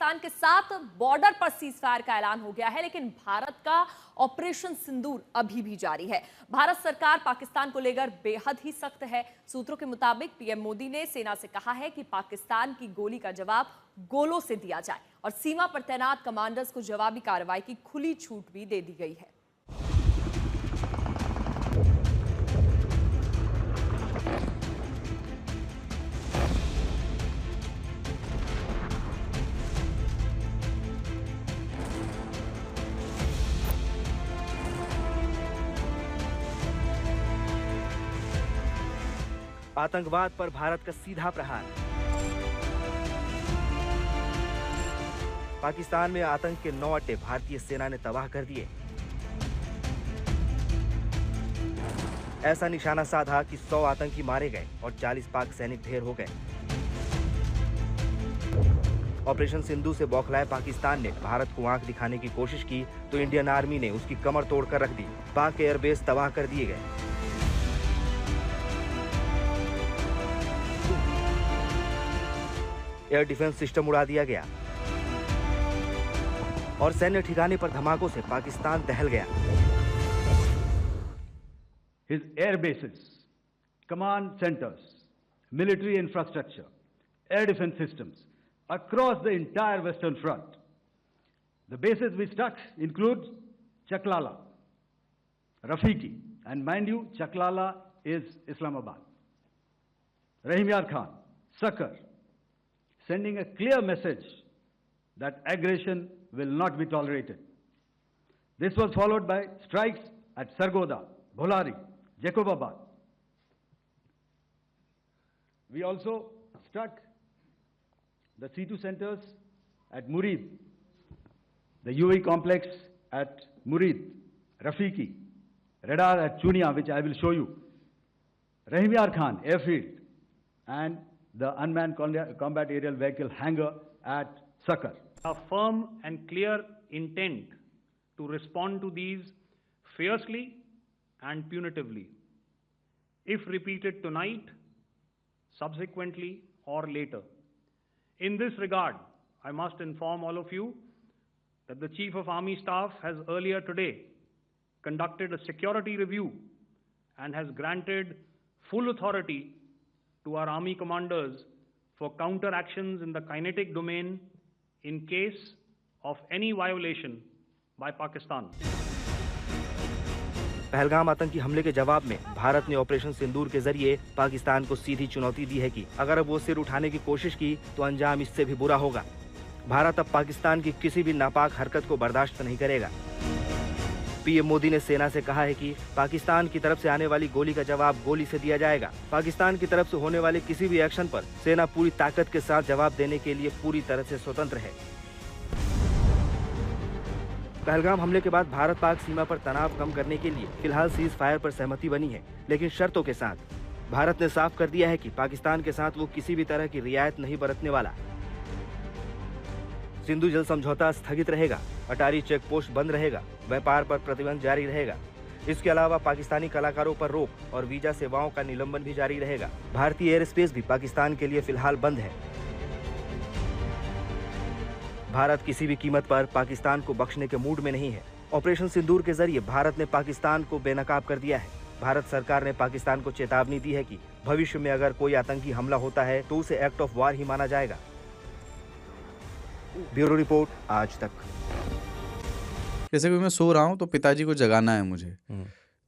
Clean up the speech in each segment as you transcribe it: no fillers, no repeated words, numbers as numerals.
पाकिस्तान के साथ बॉर्डर पर सीजफायर का ऐलान हो गया है, लेकिन भारत का ऑपरेशन सिंदूर अभी भी जारी है। भारत सरकार पाकिस्तान को लेकर बेहद ही सख्त है। सूत्रों के मुताबिक पीएम मोदी ने सेना से कहा है कि पाकिस्तान की गोली का जवाब गोलों से दिया जाए और सीमा पर तैनात कमांडर्स को जवाबी कार्रवाई की खुली छूट भी दे दी गई है। आतंकवाद पर भारत का सीधा प्रहार। पाकिस्तान में आतंक के 9 अड्डे भारतीय सेना ने तबाह कर दिए। ऐसा निशाना साधा कि 100 आतंकी मारे गए और 40 पाक सैनिक ढेर हो गए। ऑपरेशन सिंधु से बौखलाए पाकिस्तान ने भारत को आंख दिखाने की कोशिश की तो इंडियन आर्मी ने उसकी कमर तोड़कर रख दी। पाक एयरबेस तबाह कर दिए गए। एयर डिफेंस सिस्टम उड़ा दिया गया और सैन्य ठिकाने पर धमाकों से पाकिस्तान दहल गया। His air bases, command centers, military infrastructure, air defense systems across the entire Western Front. The bases we struck include Chaklala, Rafiki, and mind you, Chaklala is Islamabad. Rahim Yar Khan, Sakar, sending a clear message that aggression will not be tolerated. This was followed by strikes at Sargoda, Bholari, Jacobabad. We also struck the C2 centers at Murid, the UAE complex at Murid, Rafiki, radar at Chunia, which I will show you, Rahim Yar Khan airfield, and the unmanned combat aerial vehicle hangar at Sakar. A firm and clear intent to respond to these fiercely and punitively, if repeated tonight, subsequently, or later. In this regard, I must inform all of you that the Chief of Army Staff has earlier today conducted a security review and has granted full authority to our Army commanders for counter actions in the kinetic domain in case of any violation by Pakistan. Pahalgam आतंकी हमले के जवाब में भारत ने operation सिंदूर के जरिए पाकिस्तान को सीधी चुनौती दी है कि अगर अब वो सिर उठाने की कोशिश की तो अंजाम इससे भी बुरा होगा। भारत अब पाकिस्तान की किसी भी नापाक हरकत को बर्दाश्त नहीं करेगा। पीएम मोदी ने सेना से कहा है कि पाकिस्तान की तरफ से आने वाली गोली का जवाब गोली से दिया जाएगा। पाकिस्तान की तरफ से होने वाले किसी भी एक्शन पर सेना पूरी ताकत के साथ जवाब देने के लिए पूरी तरह से स्वतंत्र है। पहलगाम हमले के बाद भारत पाक सीमा पर तनाव कम करने के लिए फिलहाल सीज फायर पर सहमति बनी है, लेकिन शर्तों के साथ। भारत ने साफ कर दिया है कि पाकिस्तान के साथ वो किसी भी तरह की रियायत नहीं बरतने वाला। सिंधु जल समझौता स्थगित रहेगा, अटारी चेक पोस्ट बंद रहेगा, व्यापार पर प्रतिबंध जारी रहेगा। इसके अलावा पाकिस्तानी कलाकारों पर रोक और वीजा सेवाओं का निलंबन भी जारी रहेगा। भारतीय एयर स्पेस भी पाकिस्तान के लिए फिलहाल बंद है। भारत किसी भी कीमत पर पाकिस्तान को बख्शने के मूड में नहीं है। ऑपरेशन सिंदूर के जरिए भारत ने पाकिस्तान को बेनकाब कर दिया है। भारत सरकार ने पाकिस्तान को चेतावनी दी है कि भविष्य में अगर कोई आतंकी हमला होता है तो उसे एक्ट ऑफ वार ही माना जाएगा। ब्यूरो रिपोर्ट, आज तक। जैसे कि मैं सो रहा हूँ तो पिताजी को जगाना है मुझे,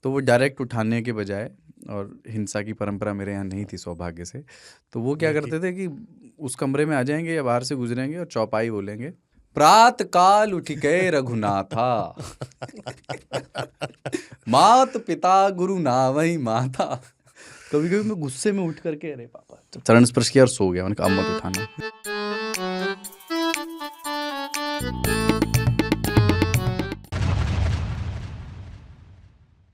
तो वो डायरेक्ट उठाने के बजाय, और हिंसा की परंपरा मेरे यहाँ नहीं थी सौभाग्य से, तो वो क्या करते थे कि उस कमरे में आ जाएंगे या बाहर से गुजरेंगे और चौपाई बोलेंगे, प्रात काल उठ के रघुनाथा मात पिता गुरु नावई माता। कभी कभी मैं गुस्से में उठ करके, अरे पापा, चरण स्पर्श किया और सो गया। मैंने कहा अब मत उठाना।